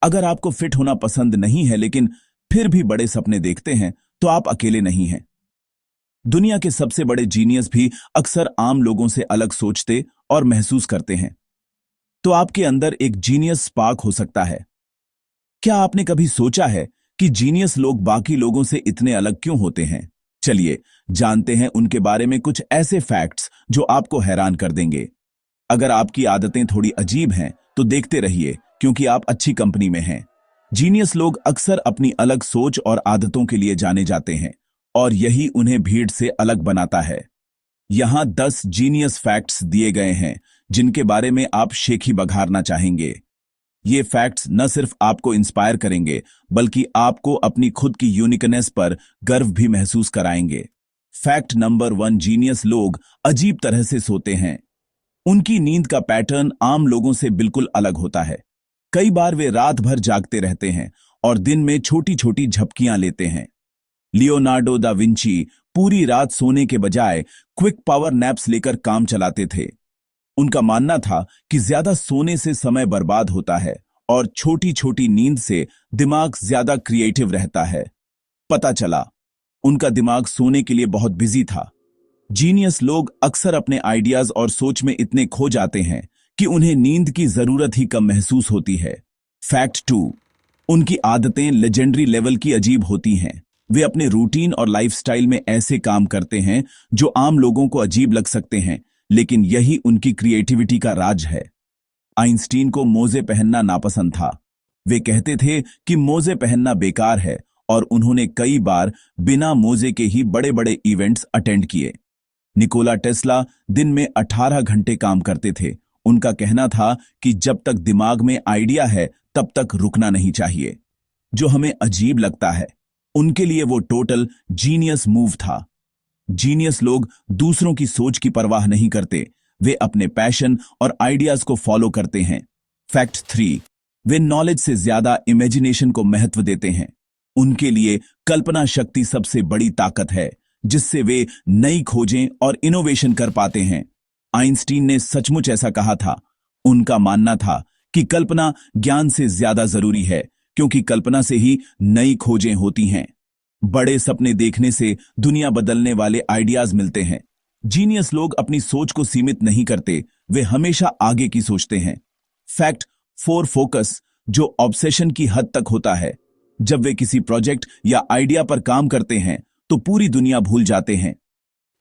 अगर आपको फिट होना पसंद नहीं है लेकिन फिर भी बड़े सपने देखते हैं, तो आप अकेले नहीं हैं। दुनिया के सबसे बड़े जीनियस भी अक्सर आम लोगों से अलग सोचते और महसूस करते हैं। तो आपके अंदर एक जीनियस स्पार्क हो सकता है। क्या आपने कभी सोचा है कि जीनियस लोग बाकी लोगों से इतने अलग क्यों होते हैं? चलिए जानते हैं उनके बारे में कुछ ऐसे फैक्ट्स जो आपको हैरान कर देंगे। अगर आपकी आदतें थोड़ी अजीब हैं, तो देखते रहिए, क्योंकि आप अच्छी कंपनी में हैं। जीनियस लोग अक्सर अपनी अलग सोच और आदतों के लिए जाने जाते हैं, और यही उन्हें भीड़ से अलग बनाता है। यहां 10 जीनियस फैक्ट्स दिए गए हैं, जिनके बारे में आप शेखी बघारना चाहेंगे। ये फैक्ट्स न सिर्फ आपको इंस्पायर करेंगे, बल्कि आपको अपनी खुद की यूनिकनेस पर गर्व भी महसूस कराएंगे। फैक्ट नंबर 1, जीनियस लोग अजीब तरह से सोते हैं। उनकी नींद का पैटर्न आम लोगों से बिल्कुल अलग होता है। कई बार वे रात भर जागते रहते हैं और दिन में छोटी छोटी झपकियां लेते हैं। लियोनार्डो दा विंची पूरी रात सोने के बजाय क्विक पावर नैप्स लेकर काम चलाते थे। उनका मानना था कि ज्यादा सोने से समय बर्बाद होता है और छोटी छोटी नींद से दिमाग ज्यादा क्रिएटिव रहता है। पता चला, उनका दिमाग सोने के लिए बहुत बिजी था। जीनियस लोग अक्सर अपने आइडियाज और सोच में इतने खो जाते हैं कि उन्हें नींद की जरूरत ही कम महसूस होती है। फैक्ट 2, उनकी आदतें लेजेंडरी लेवल की अजीब होती हैं। वे अपने रूटीन और लाइफस्टाइल में ऐसे काम करते हैं जो आम लोगों को अजीब लग सकते हैं, लेकिन यही उनकी क्रिएटिविटी का राज है। आइंस्टीन को मोजे पहनना नापसंद था। वे कहते थे कि मोजे पहनना बेकार है, और उन्होंने कई बार बिना मोजे के ही बड़े बड़े इवेंट्स अटेंड किए। निकोला टेस्ला दिन में 18 घंटे काम करते थे। उनका कहना था कि जब तक दिमाग में आइडिया है, तब तक रुकना नहीं चाहिए। जो हमें अजीब लगता है, उनके लिए वो टोटल जीनियस मूव था। जीनियस लोग दूसरों की सोच की परवाह नहीं करते। वे अपने पैशन और आइडियाज को फॉलो करते हैं। फैक्ट 3, वे नॉलेज से ज्यादा इमेजिनेशन को महत्व देते हैं। उनके लिए कल्पना शक्ति सबसे बड़ी ताकत है, जिससे वे नई खोजें और इनोवेशन कर पाते हैं। आइंस्टीन ने सचमुच ऐसा कहा था। उनका मानना था कि कल्पना ज्ञान से ज्यादा जरूरी है, क्योंकि कल्पना से ही नई खोजें होती हैं। बड़े सपने देखने से दुनिया बदलने वाले आइडियाज मिलते हैं। जीनियस लोग अपनी सोच को सीमित नहीं करते, वे हमेशा आगे की सोचते हैं। फैक्ट 4, फोकस, जो ऑब्सेशन की हद तक होता है। जब वे किसी प्रोजेक्ट या आइडिया पर काम करते हैं, तो पूरी दुनिया भूल जाते हैं।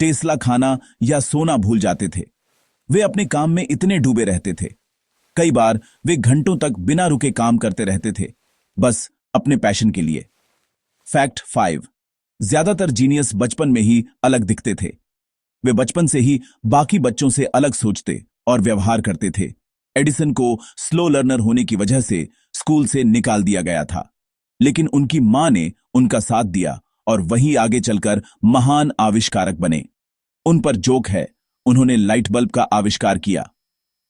टेस्ला खाना या सोना भूल जाते थे। वे अपने काम में इतने डूबे रहते थे। कई बार वे घंटों तक बिना रुके काम करते रहते थे, बस अपने पैशन के लिए। फैक्ट 5, ज्यादातर जीनियस बचपन में ही अलग दिखते थे। वे बचपन से ही बाकी बच्चों से अलग सोचते और व्यवहार करते थे। एडिसन को स्लो लर्नर होने की वजह से स्कूल से निकाल दिया गया था, लेकिन उनकी मां ने उनका साथ दिया और वहीं आगे चलकर महान आविष्कारक बने। उन पर जोक है, उन्होंने लाइट बल्ब का आविष्कार किया।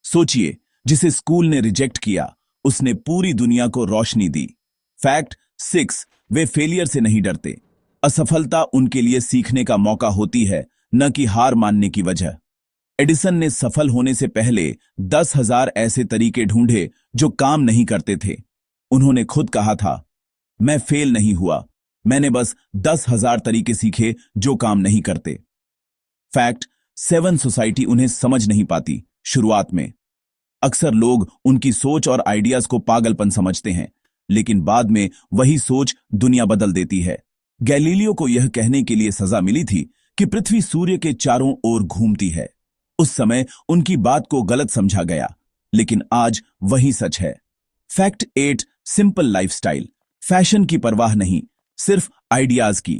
सोचिए, जिसे स्कूल ने रिजेक्ट किया, उसने पूरी दुनिया को रोशनी दी। फैक्ट 6, वे फेलियर से नहीं डरते। असफलता उनके लिए सीखने का मौका होती है, न कि हार मानने की वजह। एडिसन ने सफल होने से पहले 10,000 ऐसे तरीके ढूंढे जो काम नहीं करते थे। उन्होंने खुद कहा था, मैं फेल नहीं हुआ, मैंने बस 10,000 तरीके सीखे जो काम नहीं करते। फैक्ट 7, सोसाइटी उन्हें समझ नहीं पाती। शुरुआत में अक्सर लोग उनकी सोच और आइडियाज को पागलपन समझते हैं, लेकिन बाद में वही सोच दुनिया बदल देती है। गैलीलियो को यह कहने के लिए सजा मिली थी कि पृथ्वी सूर्य के चारों ओर घूमती है। उस समय उनकी बात को गलत समझा गया, लेकिन आज वही सच है। फैक्ट 8, सिंपल लाइफस्टाइल, फैशन की परवाह नहीं, सिर्फ आइडियाज की।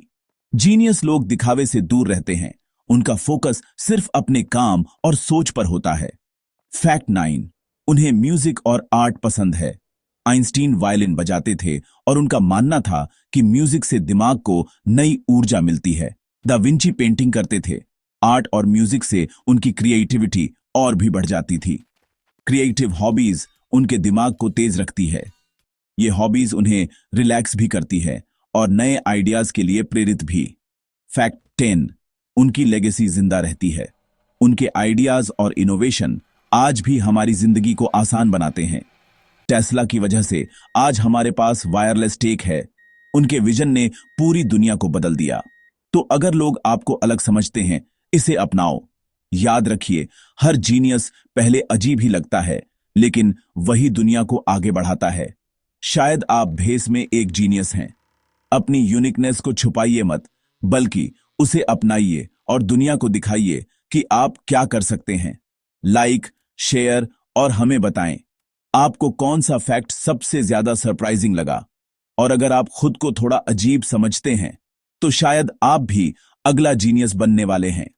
जीनियस लोग दिखावे से दूर रहते हैं। उनका फोकस सिर्फ अपने काम और सोच पर होता है। फैक्ट 9, उन्हें म्यूजिक और आर्ट पसंद है। आइंस्टीन वायलिन बजाते थे और उनका मानना था कि म्यूजिक से दिमाग को नई ऊर्जा मिलती है। दा विंची पेंटिंग करते थे। आर्ट और म्यूजिक से उनकी क्रिएटिविटी और भी बढ़ जाती थी। क्रिएटिव हॉबीज उनके दिमाग को तेज रखती है। ये हॉबीज उन्हें रिलैक्स भी करती है और नए आइडियाज के लिए प्रेरित भी। फैक्ट 10, उनकी लेगेसी जिंदा रहती है। उनके आइडियाज और इनोवेशन आज भी हमारी जिंदगी को आसान बनाते हैं। टेस्ला की वजह से आज हमारे पास वायरलेस टेक है। उनके विजन ने पूरी दुनिया को बदल दिया। तो अगर लोग आपको अलग समझते हैं, इसे अपनाओ। याद रखिए, हर जीनियस पहले अजीब ही लगता है, लेकिन वही दुनिया को आगे बढ़ाता है। शायद आप भेस में एक जीनियस हैं। अपनी यूनिकनेस को छुपाइए मत, बल्कि उसे अपनाइए और दुनिया को दिखाइए कि आप क्या कर सकते हैं। लाइक, शेयर और हमें बताएं, आपको कौन सा फैक्ट सबसे ज्यादा सरप्राइजिंग लगा। और अगर आप खुद को थोड़ा अजीब समझते हैं, तो शायद आप भी अगला जीनियस बनने वाले हैं।